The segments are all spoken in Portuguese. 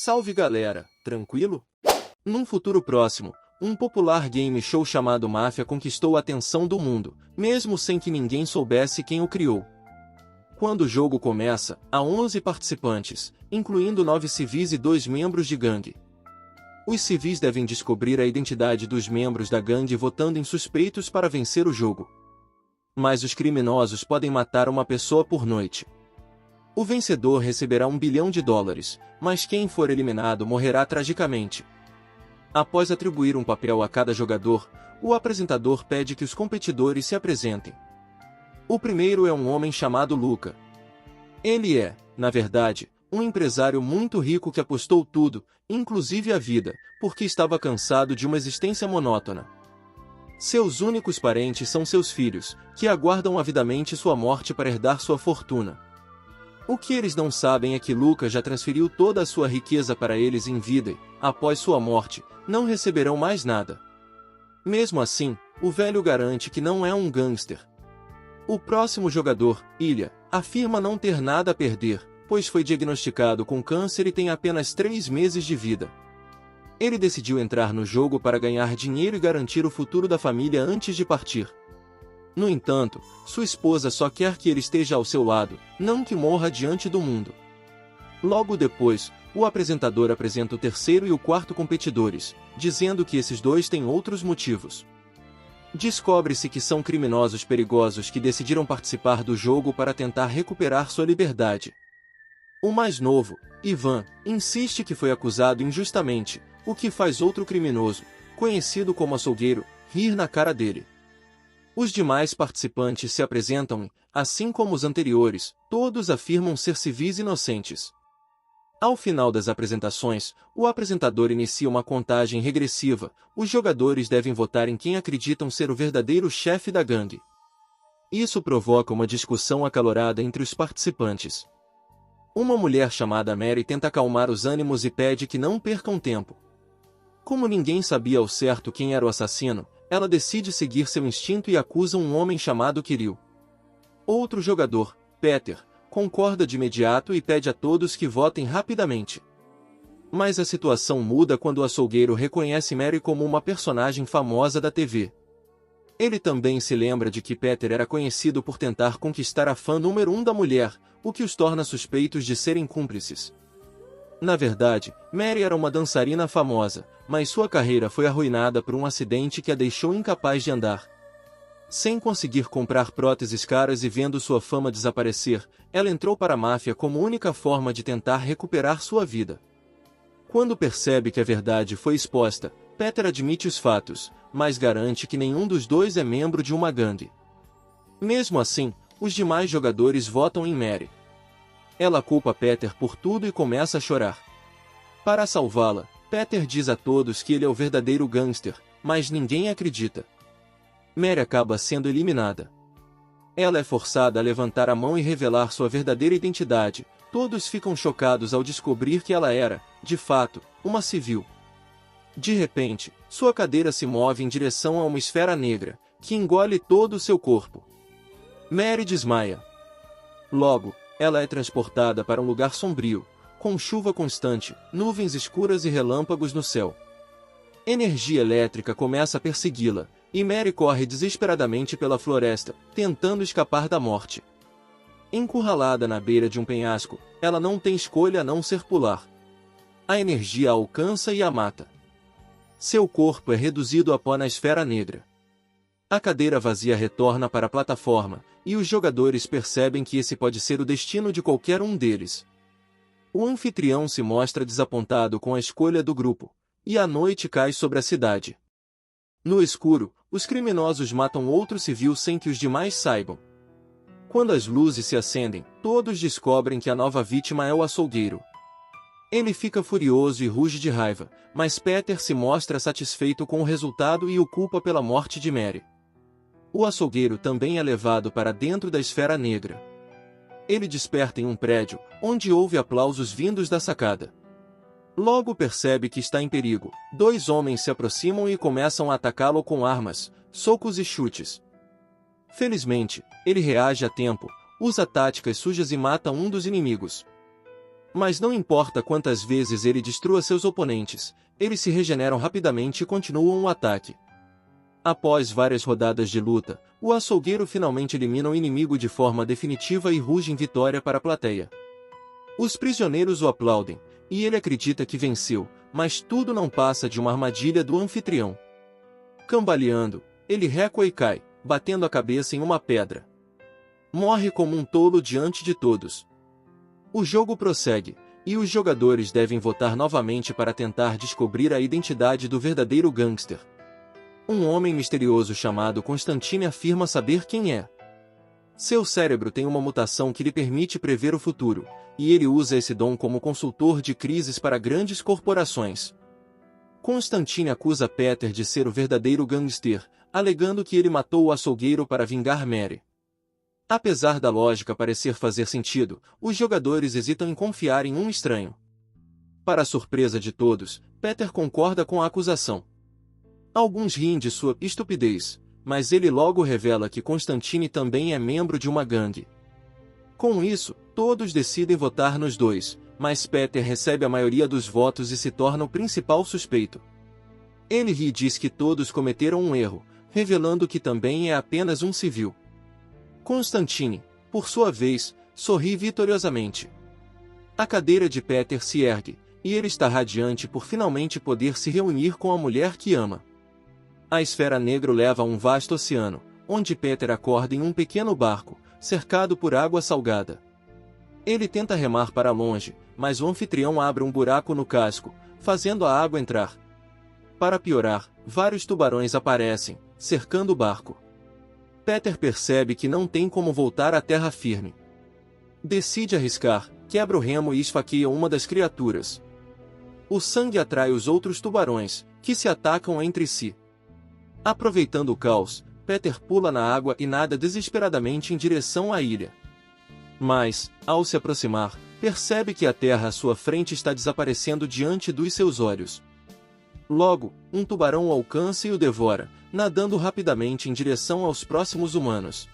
Salve galera, tranquilo? Num futuro próximo, um popular game show chamado Máfia conquistou a atenção do mundo, mesmo sem que ninguém soubesse quem o criou. Quando o jogo começa, há 11 participantes, incluindo 9 civis e 2 membros de gangue. Os civis devem descobrir a identidade dos membros da gangue votando em suspeitos para vencer o jogo. Mas os criminosos podem matar uma pessoa por noite. O vencedor receberá $1 bilhão, mas quem for eliminado morrerá tragicamente. Após atribuir um papel a cada jogador, o apresentador pede que os competidores se apresentem. O primeiro é um homem chamado Luca. Ele é, na verdade, um empresário muito rico que apostou tudo, inclusive a vida, porque estava cansado de uma existência monótona. Seus únicos parentes são seus filhos, que aguardam avidamente sua morte para herdar sua fortuna. O que eles não sabem é que Luca já transferiu toda a sua riqueza para eles em vida e, após sua morte, não receberão mais nada. Mesmo assim, o velho garante que não é um gangster. O próximo jogador, Ilha, afirma não ter nada a perder, pois foi diagnosticado com câncer e tem apenas 3 meses de vida. Ele decidiu entrar no jogo para ganhar dinheiro e garantir o futuro da família antes de partir. No entanto, sua esposa só quer que ele esteja ao seu lado, não que morra diante do mundo. Logo depois, o apresentador apresenta o terceiro e o quarto competidores, dizendo que esses dois têm outros motivos. Descobre-se que são criminosos perigosos que decidiram participar do jogo para tentar recuperar sua liberdade. O mais novo, Ivan, insiste que foi acusado injustamente, o que faz outro criminoso, conhecido como açougueiro, rir na cara dele. Os demais participantes se apresentam e, assim como os anteriores, todos afirmam ser civis inocentes. Ao final das apresentações, o apresentador inicia uma contagem regressiva. Os jogadores devem votar em quem acreditam ser o verdadeiro chefe da gangue. Isso provoca uma discussão acalorada entre os participantes. Uma mulher chamada Mary tenta acalmar os ânimos e pede que não percam tempo. Como ninguém sabia ao certo quem era o assassino, ela decide seguir seu instinto e acusa um homem chamado Kirill. Outro jogador, Peter, concorda de imediato e pede a todos que votem rapidamente. Mas a situação muda quando o açougueiro reconhece Mary como uma personagem famosa da TV. Ele também se lembra de que Peter era conhecido por tentar conquistar a fã número 1 da mulher, o que os torna suspeitos de serem cúmplices. Na verdade, Mary era uma dançarina famosa, mas sua carreira foi arruinada por um acidente que a deixou incapaz de andar. Sem conseguir comprar próteses caras e vendo sua fama desaparecer, ela entrou para a máfia como única forma de tentar recuperar sua vida. Quando percebe que a verdade foi exposta, Peter admite os fatos, mas garante que nenhum dos dois é membro de uma gangue. Mesmo assim, os demais jogadores votam em Mary. Ela culpa Peter por tudo e começa a chorar. Para salvá-la, Peter diz a todos que ele é o verdadeiro gangster, mas ninguém acredita. Mary acaba sendo eliminada. Ela é forçada a levantar a mão e revelar sua verdadeira identidade. Todos ficam chocados ao descobrir que ela era, de fato, uma civil. De repente, sua cadeira se move em direção a uma esfera negra, que engole todo o seu corpo. Mary desmaia. Logo, ela é transportada para um lugar sombrio, com chuva constante, nuvens escuras e relâmpagos no céu. Energia elétrica começa a persegui-la, e Mary corre desesperadamente pela floresta, tentando escapar da morte. Encurralada na beira de um penhasco, ela não tem escolha a não ser pular. A energia a alcança e a mata. Seu corpo é reduzido a pó na esfera negra. A cadeira vazia retorna para a plataforma, e os jogadores percebem que esse pode ser o destino de qualquer um deles. O anfitrião se mostra desapontado com a escolha do grupo, e a noite cai sobre a cidade. No escuro, os criminosos matam outro civil sem que os demais saibam. Quando as luzes se acendem, todos descobrem que a nova vítima é o açougueiro. Ele fica furioso e ruge de raiva, mas Peter se mostra satisfeito com o resultado e o culpa pela morte de Mary. O açougueiro também é levado para dentro da esfera negra. Ele desperta em um prédio, onde ouve aplausos vindos da sacada. Logo percebe que está em perigo. 2 homens se aproximam e começam a atacá-lo com armas, socos e chutes. Felizmente, ele reage a tempo, usa táticas sujas e mata um dos inimigos. Mas não importa quantas vezes ele destrua seus oponentes, eles se regeneram rapidamente e continuam o ataque. Após várias rodadas de luta, o açougueiro finalmente elimina o inimigo de forma definitiva e ruge em vitória para a plateia. Os prisioneiros o aplaudem, e ele acredita que venceu, mas tudo não passa de uma armadilha do anfitrião. Cambaleando, ele recua e cai, batendo a cabeça em uma pedra. Morre como um tolo diante de todos. O jogo prossegue, e os jogadores devem votar novamente para tentar descobrir a identidade do verdadeiro gangster. Um homem misterioso chamado Constantine afirma saber quem é. Seu cérebro tem uma mutação que lhe permite prever o futuro, e ele usa esse dom como consultor de crises para grandes corporações. Constantine acusa Peter de ser o verdadeiro gangster, alegando que ele matou o açougueiro para vingar Mary. Apesar da lógica parecer fazer sentido, os jogadores hesitam em confiar em um estranho. Para a surpresa de todos, Peter concorda com a acusação. Alguns riem de sua estupidez, mas ele logo revela que Constantine também é membro de uma gangue. Com isso, todos decidem votar nos dois, mas Peter recebe a maioria dos votos e se torna o principal suspeito. Ele ri e diz que todos cometeram um erro, revelando que também é apenas um civil. Constantine, por sua vez, sorri vitoriosamente. A cadeira de Peter se ergue, e ele está radiante por finalmente poder se reunir com a mulher que ama. A esfera negra o leva a um vasto oceano, onde Peter acorda em um pequeno barco, cercado por água salgada. Ele tenta remar para longe, mas o anfitrião abre um buraco no casco, fazendo a água entrar. Para piorar, vários tubarões aparecem, cercando o barco. Peter percebe que não tem como voltar à terra firme. Decide arriscar, quebra o remo e esfaqueia uma das criaturas. O sangue atrai os outros tubarões, que se atacam entre si. Aproveitando o caos, Peter pula na água e nada desesperadamente em direção à ilha. Mas, ao se aproximar, percebe que a terra à sua frente está desaparecendo diante dos seus olhos. Logo, um tubarão o alcança e o devora, nadando rapidamente em direção aos próximos humanos.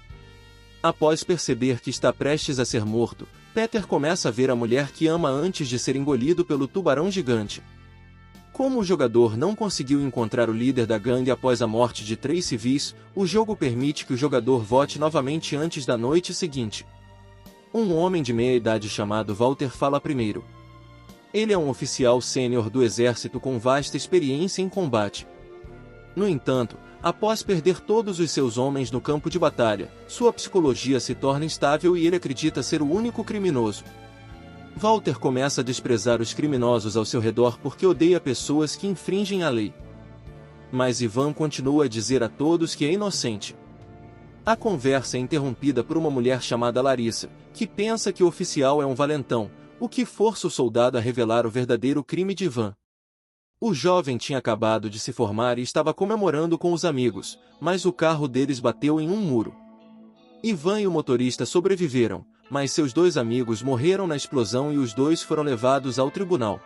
Após perceber que está prestes a ser morto, Peter começa a ver a mulher que ama antes de ser engolido pelo tubarão gigante. Como o jogador não conseguiu encontrar o líder da gangue após a morte de 3 civis, o jogo permite que o jogador vote novamente antes da noite seguinte. Um homem de meia-idade chamado Walter fala primeiro. Ele é um oficial sênior do exército com vasta experiência em combate. No entanto, após perder todos os seus homens no campo de batalha, sua psicologia se torna instável e ele acredita ser o único criminoso. Walter começa a desprezar os criminosos ao seu redor porque odeia pessoas que infringem a lei. Mas Ivan continua a dizer a todos que é inocente. A conversa é interrompida por uma mulher chamada Larissa, que pensa que o oficial é um valentão, o que força o soldado a revelar o verdadeiro crime de Ivan. O jovem tinha acabado de se formar e estava comemorando com os amigos, mas o carro deles bateu em um muro. Ivan e o motorista sobreviveram, mas seus 2 amigos morreram na explosão e os 2 foram levados ao tribunal.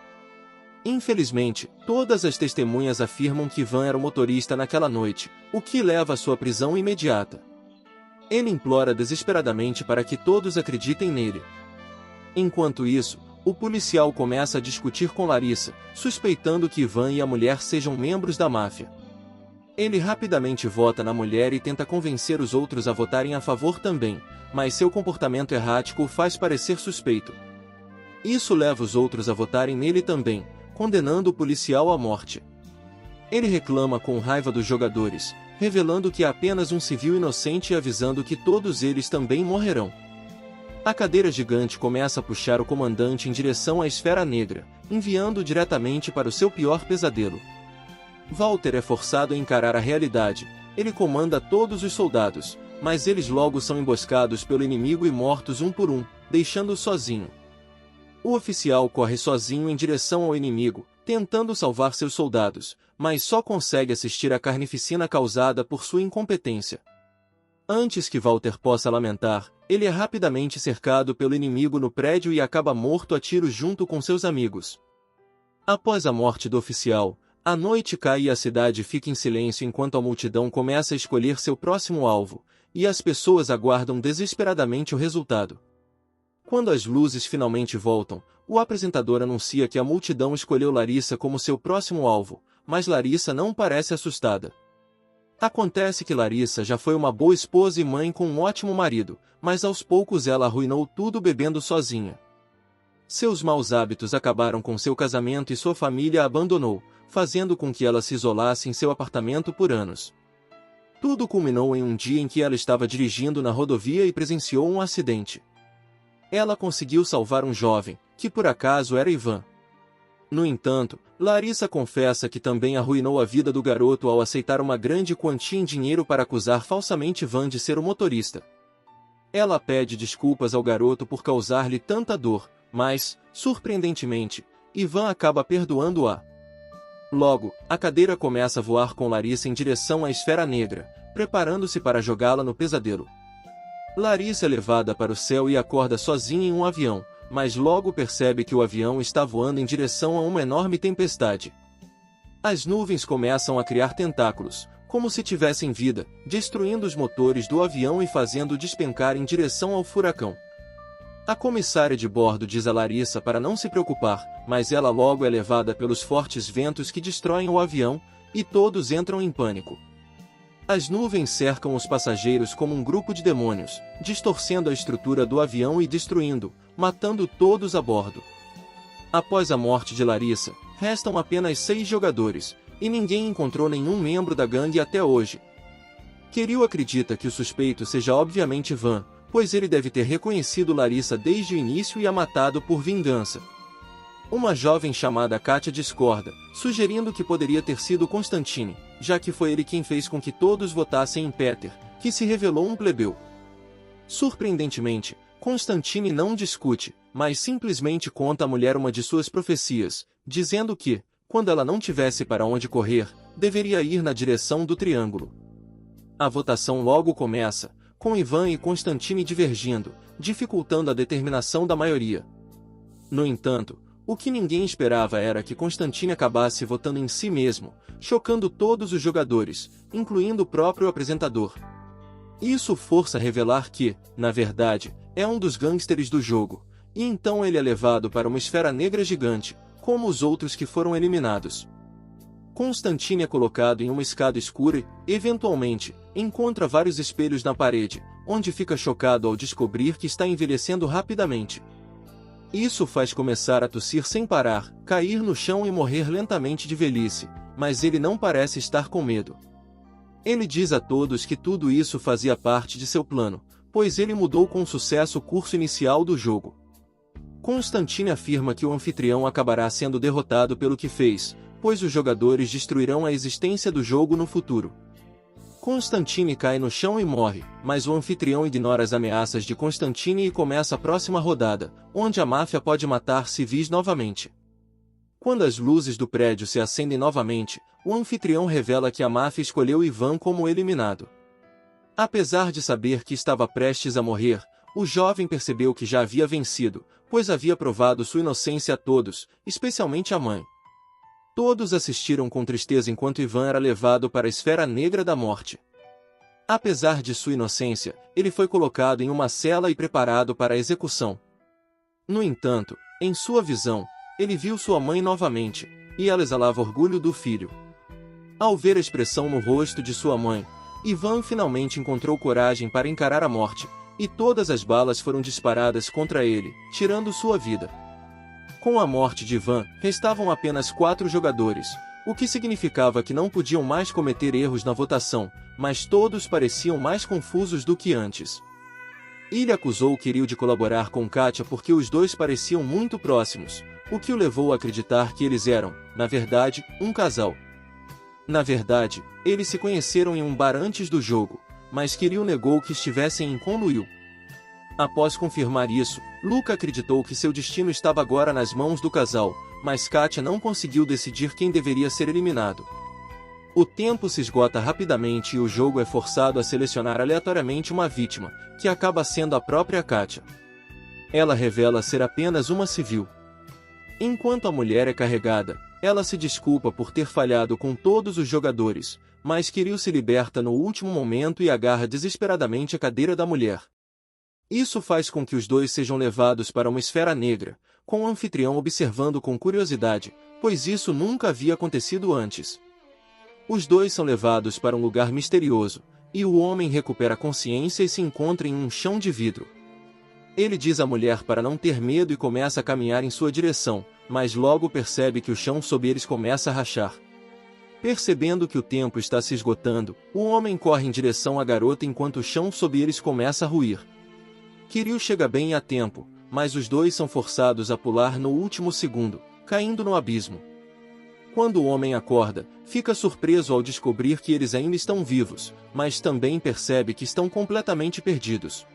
Infelizmente, todas as testemunhas afirmam que Ivan era o motorista naquela noite, o que leva à sua prisão imediata. Ele implora desesperadamente para que todos acreditem nele. Enquanto isso, o policial começa a discutir com Larissa, suspeitando que Ivan e a mulher sejam membros da máfia. Ele rapidamente vota na mulher e tenta convencer os outros a votarem a favor também, mas seu comportamento errático o faz parecer suspeito. Isso leva os outros a votarem nele também, condenando o policial à morte. Ele reclama com raiva dos jogadores, revelando que é apenas um civil inocente e avisando que todos eles também morrerão. A cadeira gigante começa a puxar o comandante em direção à esfera negra, enviando-o diretamente para o seu pior pesadelo. Walter é forçado a encarar a realidade. Ele comanda todos os soldados, mas eles logo são emboscados pelo inimigo e mortos um por um, deixando-o sozinho. O oficial corre sozinho em direção ao inimigo, tentando salvar seus soldados, mas só consegue assistir à carnificina causada por sua incompetência. Antes que Walter possa lamentar, ele é rapidamente cercado pelo inimigo no prédio e acaba morto a tiros junto com seus amigos. Após a morte do oficial, a noite cai e a cidade fica em silêncio enquanto a multidão começa a escolher seu próximo alvo, e as pessoas aguardam desesperadamente o resultado. Quando as luzes finalmente voltam, o apresentador anuncia que a multidão escolheu Larissa como seu próximo alvo, mas Larissa não parece assustada. Acontece que Larissa já foi uma boa esposa e mãe com um ótimo marido, mas aos poucos ela arruinou tudo bebendo sozinha. Seus maus hábitos acabaram com seu casamento e sua família a abandonou, fazendo com que ela se isolasse em seu apartamento por anos. Tudo culminou em um dia em que ela estava dirigindo na rodovia e presenciou um acidente. Ela conseguiu salvar um jovem, que por acaso era Ivan. No entanto, Larissa confessa que também arruinou a vida do garoto ao aceitar uma grande quantia em dinheiro para acusar falsamente Ivan de ser o motorista. Ela pede desculpas ao garoto por causar-lhe tanta dor, mas, surpreendentemente, Ivan acaba perdoando-a. Logo, a cadeira começa a voar com Larissa em direção à esfera negra, preparando-se para jogá-la no pesadelo. Larissa é levada para o céu e acorda sozinha em um avião, mas logo percebe que o avião está voando em direção a uma enorme tempestade. As nuvens começam a criar tentáculos, como se tivessem vida, destruindo os motores do avião e fazendo despencar em direção ao furacão. A comissária de bordo diz a Larissa para não se preocupar, mas ela logo é levada pelos fortes ventos que destroem o avião, e todos entram em pânico. As nuvens cercam os passageiros como um grupo de demônios, distorcendo a estrutura do avião e destruindo, matando todos a bordo. Após a morte de Larissa, restam apenas 6 jogadores, e ninguém encontrou nenhum membro da gangue até hoje. Kiryu acredita que o suspeito seja obviamente Van, pois ele deve ter reconhecido Larissa desde o início e a matado por vingança. Uma jovem chamada Katia discorda, sugerindo que poderia ter sido Constantine, já que foi ele quem fez com que todos votassem em Peter, que se revelou um plebeu. Surpreendentemente, Constantine não discute, mas simplesmente conta à mulher uma de suas profecias, dizendo que, quando ela não tivesse para onde correr, deveria ir na direção do triângulo. A votação logo começa, com Ivan e Constantine divergindo, dificultando a determinação da maioria. No entanto, o que ninguém esperava era que Constantine acabasse votando em si mesmo, chocando todos os jogadores, incluindo o próprio apresentador. Isso força a revelar que, na verdade, é um dos gangsters do jogo, e então ele é levado para uma esfera negra gigante, como os outros que foram eliminados. Constantine é colocado em uma escada escura e, eventualmente, encontra vários espelhos na parede, onde fica chocado ao descobrir que está envelhecendo rapidamente. Isso faz começar a tossir sem parar, cair no chão e morrer lentamente de velhice, mas ele não parece estar com medo. Ele diz a todos que tudo isso fazia parte de seu plano, pois ele mudou com sucesso o curso inicial do jogo. Constantine afirma que o anfitrião acabará sendo derrotado pelo que fez, pois os jogadores destruirão a existência do jogo no futuro. Constantine cai no chão e morre, mas o anfitrião ignora as ameaças de Constantine e começa a próxima rodada, onde a máfia pode matar civis novamente. Quando as luzes do prédio se acendem novamente, o anfitrião revela que a máfia escolheu Ivan como eliminado. Apesar de saber que estava prestes a morrer, o jovem percebeu que já havia vencido, pois havia provado sua inocência a todos, especialmente a mãe. Todos assistiram com tristeza enquanto Ivan era levado para a esfera negra da morte. Apesar de sua inocência, ele foi colocado em uma cela e preparado para a execução. No entanto, em sua visão, ele viu sua mãe novamente, e ela exalava orgulho do filho. Ao ver a expressão no rosto de sua mãe, Ivan finalmente encontrou coragem para encarar a morte, e todas as balas foram disparadas contra ele, tirando sua vida. Com a morte de Ivan, restavam apenas 4 jogadores, o que significava que não podiam mais cometer erros na votação, mas todos pareciam mais confusos do que antes. Ele acusou Kiryu de colaborar com Katia porque os dois pareciam muito próximos, o que o levou a acreditar que eles eram, na verdade, um casal. Na verdade, eles se conheceram em um bar antes do jogo, mas Kiryu negou que estivessem em conluio. Após confirmar isso, Luca acreditou que seu destino estava agora nas mãos do casal, mas Katia não conseguiu decidir quem deveria ser eliminado. O tempo se esgota rapidamente e o jogo é forçado a selecionar aleatoriamente uma vítima, que acaba sendo a própria Katia. Ela revela ser apenas uma civil. Enquanto a mulher é carregada, ela se desculpa por ter falhado com todos os jogadores, mas Kiryu se liberta no último momento e agarra desesperadamente a cadeira da mulher. Isso faz com que os dois sejam levados para uma esfera negra, com o anfitrião observando com curiosidade, pois isso nunca havia acontecido antes. Os dois são levados para um lugar misterioso, e o homem recupera a consciência e se encontra em um chão de vidro. Ele diz à mulher para não ter medo e começa a caminhar em sua direção, mas logo percebe que o chão sob eles começa a rachar. Percebendo que o tempo está se esgotando, o homem corre em direção à garota enquanto o chão sob eles começa a ruir. Kiryu chega bem a tempo, mas os dois são forçados a pular no último segundo, caindo no abismo. Quando o homem acorda, fica surpreso ao descobrir que eles ainda estão vivos, mas também percebe que estão completamente perdidos.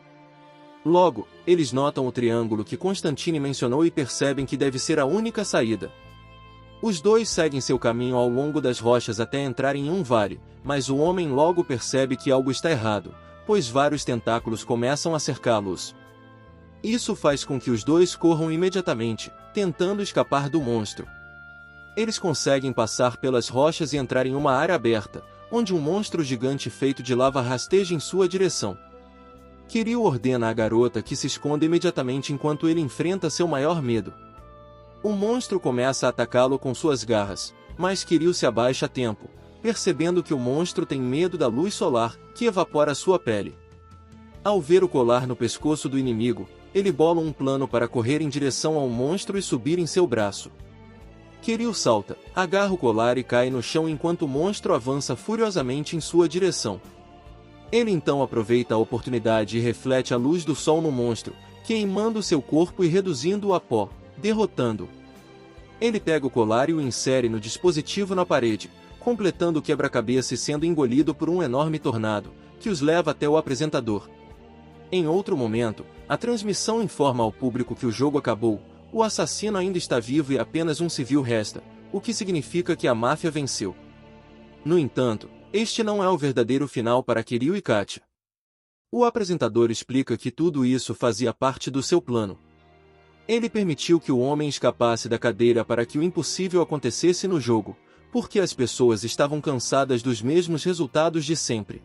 Logo, eles notam o triângulo que Constantine mencionou e percebem que deve ser a única saída. Os dois seguem seu caminho ao longo das rochas até entrarem em um vale, mas o homem logo percebe que algo está errado, pois vários tentáculos começam a cercá-los. Isso faz com que os dois corram imediatamente, tentando escapar do monstro. Eles conseguem passar pelas rochas e entrar em uma área aberta, onde um monstro gigante feito de lava rasteja em sua direção. Kiryu ordena à garota que se esconda imediatamente enquanto ele enfrenta seu maior medo. O monstro começa a atacá-lo com suas garras, mas Kiryu se abaixa a tempo, percebendo que o monstro tem medo da luz solar, que evapora sua pele. Ao ver o colar no pescoço do inimigo, ele bola um plano para correr em direção ao monstro e subir em seu braço. Kiryu salta, agarra o colar e cai no chão enquanto o monstro avança furiosamente em sua direção. Ele então aproveita a oportunidade e reflete a luz do sol no monstro, queimando seu corpo e reduzindo-o a pó, derrotando-o. Ele pega o colar e o insere no dispositivo na parede, completando o quebra-cabeça e sendo engolido por um enorme tornado, que os leva até o apresentador. Em outro momento, a transmissão informa ao público que o jogo acabou, o assassino ainda está vivo e apenas um civil resta, o que significa que a máfia venceu. No entanto, este não é o verdadeiro final para Kiryu e Katia. O apresentador explica que tudo isso fazia parte do seu plano. Ele permitiu que o homem escapasse da cadeira para que o impossível acontecesse no jogo, porque as pessoas estavam cansadas dos mesmos resultados de sempre.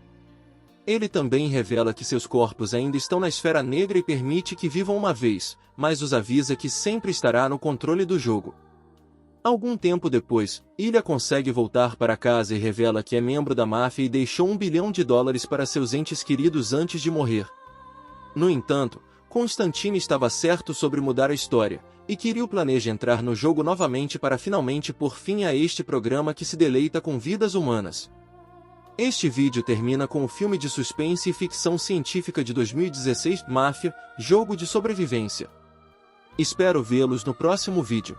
Ele também revela que seus corpos ainda estão na esfera negra e permite que vivam uma vez, mas os avisa que sempre estará no controle do jogo. Algum tempo depois, Ilha consegue voltar para casa e revela que é membro da máfia e deixou $1 bilhão para seus entes queridos antes de morrer. No entanto, Constantine estava certo sobre mudar a história, e Kiryu planeja entrar no jogo novamente para finalmente pôr fim a este programa que se deleita com vidas humanas. Este vídeo termina com o filme de suspense e ficção científica de 2016, Máfia, Jogo de Sobrevivência. Espero vê-los no próximo vídeo.